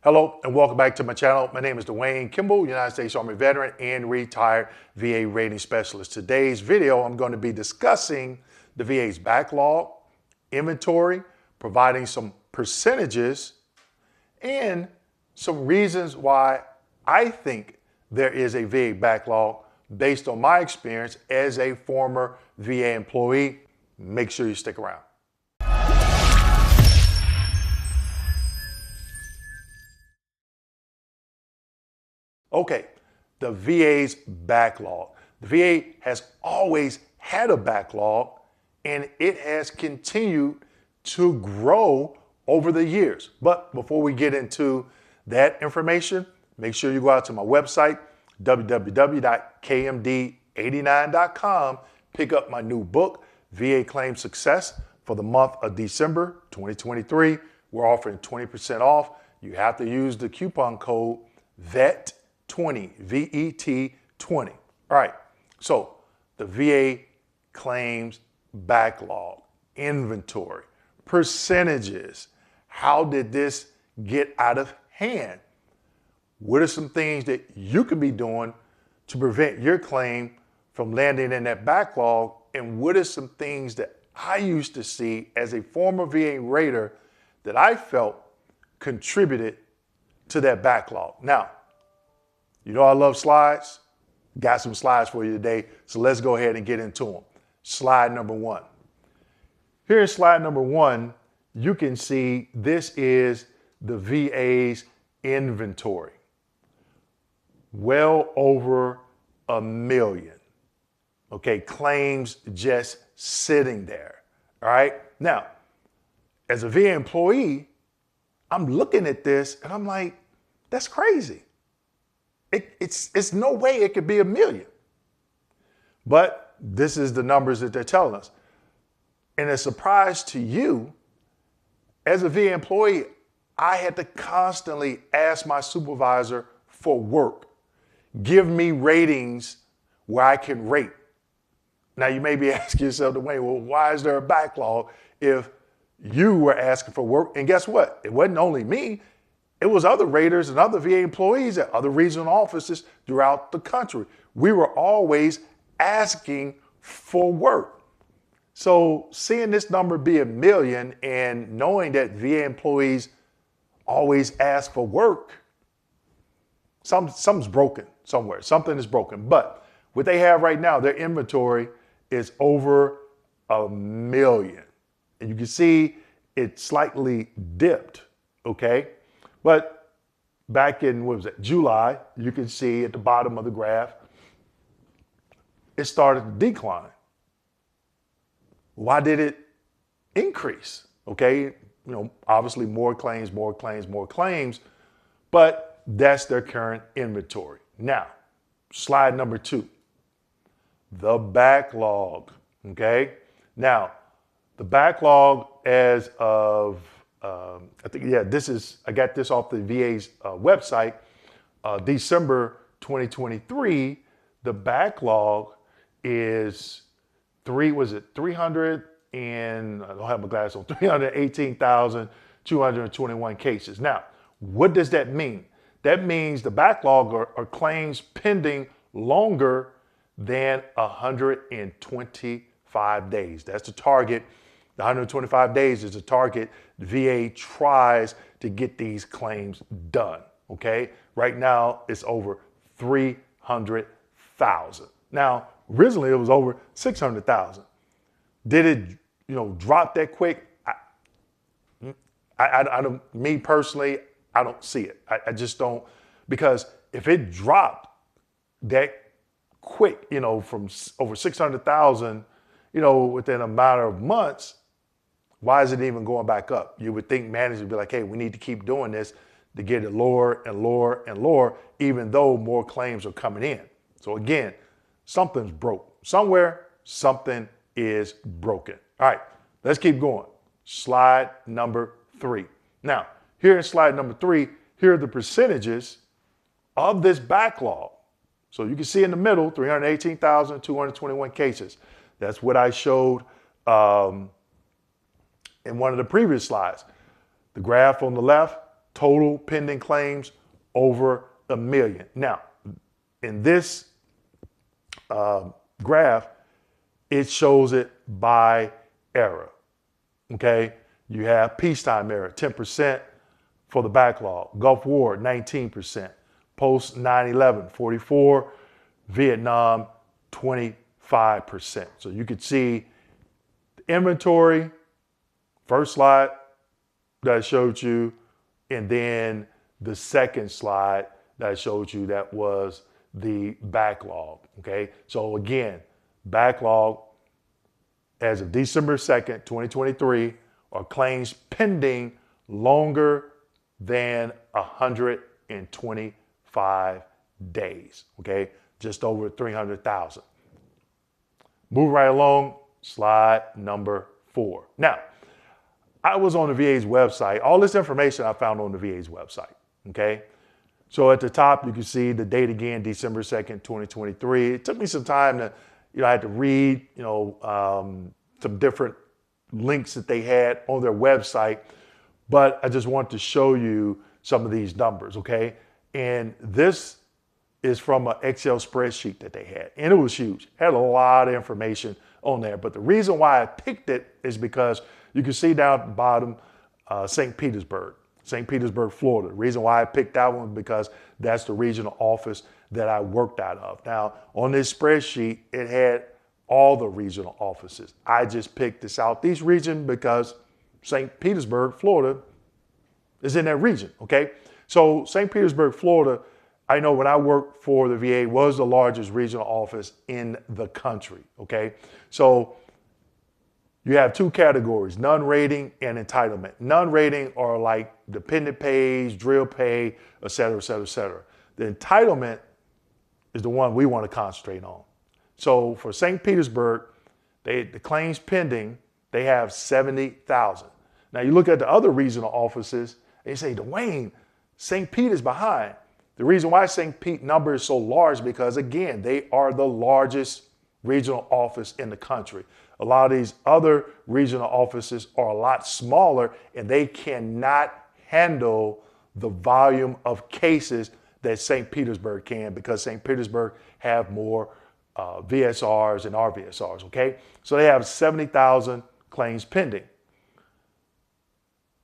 Hello and welcome back to my channel. My name is Dwayne Kimball, United States Army veteran and retired VA rating specialist. Today's video, I'm going to be discussing the VA's backlog, inventory, providing some percentages, and some reasons why I think there is a VA backlog based on my experience as a former VA employee. Make sure you stick around. Okay, the VA's backlog. The VA has always had a backlog and it has continued to grow over the years. But before we get into that information, make sure you go out to my website, www.kmd89.com, pick up my new book, VA Claims Success, for the month of December 2023. We're offering 20% off. You have to use the coupon code VET20, VET20. All right, so the VA claims backlog, inventory, percentages. How did this get out of hand? What are some things that you can be doing to prevent your claim from landing in that backlog? And what are some things that I used to see as a former VA rater that I felt contributed to that backlog? Now, you know I love slides. Got some slides for you today, so let's go ahead and get into them. Slide number one. Here in slide number one, you can see this is the VA's inventory. Well over 1 million. Okay, claims just sitting there. All right. Now, as a VA employee, I'm looking at this and I'm like, that's crazy. It's no way it could be 1 million. But this is the numbers that they're telling us. And a surprise to you, as a VA employee, I had to constantly ask my supervisor for work. Give me ratings where I can rate. Now you may be asking yourself, Dwayne, well, why is there a backlog if you were asking for work? And guess what? It wasn't only me. It was other raters and other VA employees at other regional offices throughout the country. We were always asking for work. So seeing this number be 1 million and knowing that VA employees always ask for work, something's broken somewhere. Something is broken. But what they have right now, their inventory is over 1 million. And you can see it slightly dipped, okay? But back in, what was it, July, you can see at the bottom of the graph, it started to decline. Why did it increase? Okay, you know, obviously more claims, but that's their current inventory. Now, slide number 2, the backlog, okay? Now, the backlog as of, I got this off the VA's website, December 2023, the backlog is 318,221 cases. Now, what does that mean? That means the backlog are claims pending longer than 125 days. That's the target. The 125 days is the target. The VA tries to get these claims done, okay? Right now, it's over 300,000. Now, originally, it was over 600,000. Did it, drop that quick? I don't, me personally, I don't see it. I just don't, because if it dropped that quick, from over 600,000, within a matter of months, why is it even going back up? You would think managers would be like, hey, we need to keep doing this to get it lower and lower and lower, even though more claims are coming in. So again, something's broke. Somewhere, something is broken. All right, let's keep going. Slide number 3. Now, here in slide number 3, here are the percentages of this backlog. So you can see in the middle, 318,221 cases. That's what I showed in one of the previous slides. The graph on the left total pending claims over 1 million. Now, in this graph, it shows it by era. Okay, you have peacetime era, 10% for the backlog. Gulf War, 19%. Post 9/11, 44. Vietnam, 25%. So you could see the inventory, first slide that I showed you, and then the second slide that I showed you that was the backlog. Okay, so again, backlog as of December 2nd, 2023, are claims pending longer than 125 days. Okay, just over 300,000. Move right along, slide number 4. Now, I was on the VA's website. All this information I found on the VA's website. Okay, so at the top you can see the date again, December 2nd, 2023. It took me some time to, I had to read, some different links that they had on their website, but I just want to show you some of these numbers, okay? And this is from an Excel spreadsheet that they had, and it was huge. It had a lot of information on there, but the reason why I picked it is because you can see down at the bottom, St. Petersburg, Florida. The reason why I picked that one is because that's the regional office that I worked out of. Now, on this spreadsheet, it had all the regional offices. I just picked the Southeast region because St. Petersburg, Florida is in that region, okay? So St. Petersburg, Florida, I know when I worked for the VA, was the largest regional office in the country, okay? So you have two categories, non-rating and entitlement. Non-rating are like dependent pays, drill pay, et cetera, et cetera, et cetera. The entitlement is the one we want to concentrate on. So for St. Petersburg, the claims pending, they have 70,000. Now you look at the other regional offices, and you say, Dwayne, St. Pete is behind. The reason why St. Pete number is so large because, again, they are the largest regional office in the country. A lot of these other regional offices are a lot smaller, and they cannot handle the volume of cases that St. Petersburg can because St. Petersburg have more VSRs and RVSRs, okay? So they have 70,000 claims pending.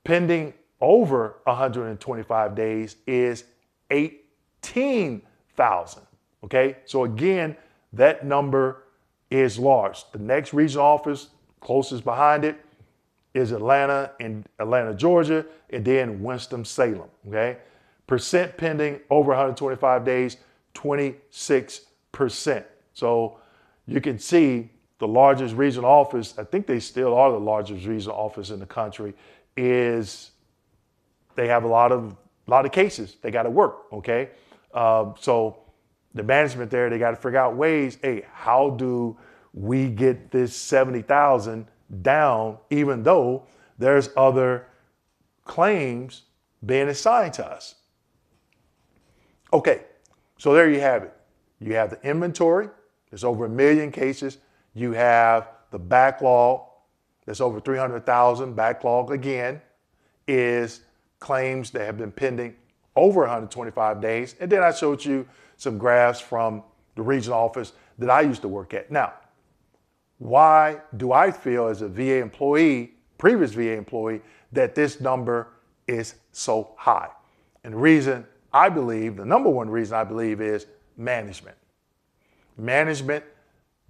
Pending over 125 days is 18,000, okay? So again, that number is large. The next regional office closest behind it is Atlanta, Georgia, and then Winston-Salem, okay? Percent pending over 125 days, 26%. So you can see the largest regional office, I think they still are the largest regional office in the country, is they have a lot of cases they got to work, okay? So the management there, they got to figure out ways, hey, how do we get this 70,000 down even though there's other claims being assigned to us? Okay, so there you have it. You have the inventory, there's over 1 million cases. You have the backlog, that's over 300,000. Backlog, again, is claims that have been pending over 125 days. And then I showed you some graphs from the regional office that I used to work at. Now, why do I feel as a VA employee, previous VA employee, that this number is so high? And the reason I believe, the number one reason I believe is management. Management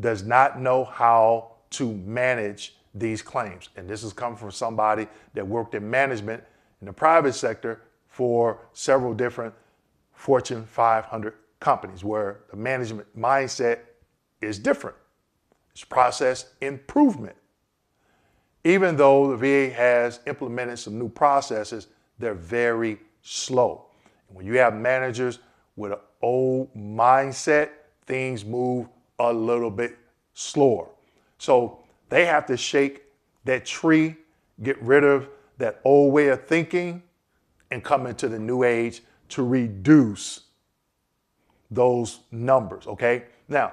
does not know how to manage these claims. And this is coming from somebody that worked in management in the private sector for several different Fortune 500 companies where the management mindset is different. It's process improvement. Even though the VA has implemented some new processes, they're very slow. And when you have managers with an old mindset, things move a little bit slower. So they have to shake that tree, get rid of that old way of thinking, and come into the new age to reduce those numbers, okay? Now,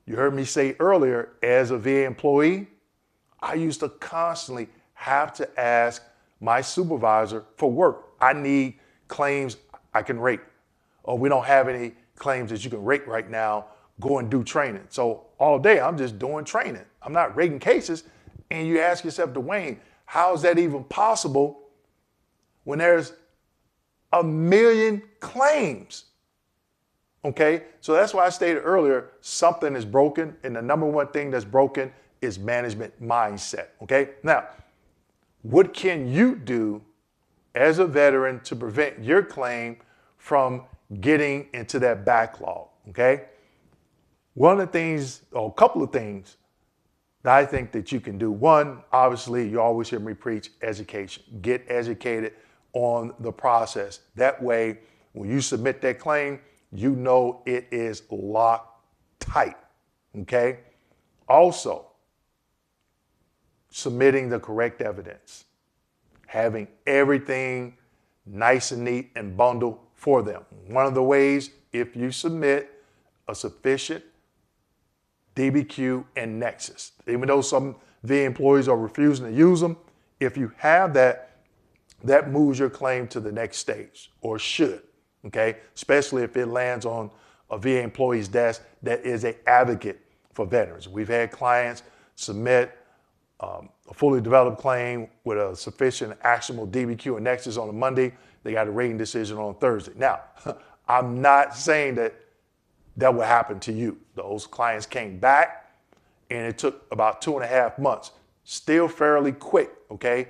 you heard me say earlier, as a VA employee, I used to constantly have to ask my supervisor for work. I need claims I can rate, or we don't have any claims that you can rate right now, go and do training. So all day I'm just doing training. I'm not rating cases. And you ask yourself, Dwayne, how is that even possible when there's 1 million claims? Okay, so that's why I stated earlier, something is broken, and the number one thing that's broken is management mindset. Okay, now, what can you do as a veteran to prevent your claim from getting into that backlog? Okay, one of the things, or a couple of things that I think that you can do. One, obviously, you always hear me preach education. Get educated on the process. That way, when you submit that claim, you know it is locked tight, okay? Also, submitting the correct evidence, having everything nice and neat and bundled for them. One of the ways, if you submit a sufficient DBQ and Nexus, even though some VA employees are refusing to use them, if you have that, that moves your claim to the next stage, or should. Okay, especially if it lands on a VA employee's desk that is an advocate for veterans. We've had clients submit a fully developed claim with a sufficient actionable DBQ and Nexus on a Monday. They got a rating decision on Thursday. Now, I'm not saying that that will happen to you. Those clients came back and it took about 2.5 months, still fairly quick, okay?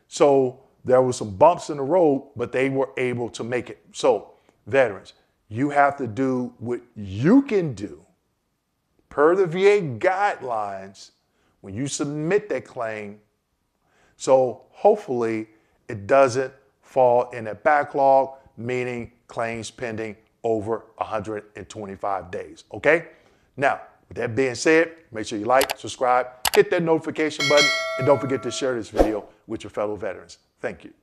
So there were some bumps in the road, but they were able to make it. So veterans, you have to do what you can do per the VA guidelines when you submit that claim. So hopefully it doesn't fall in a backlog, meaning claims pending over 125 days, okay? Now, with that being said, make sure you like, subscribe, hit that notification button, and don't forget to share this video with your fellow veterans. Thank you.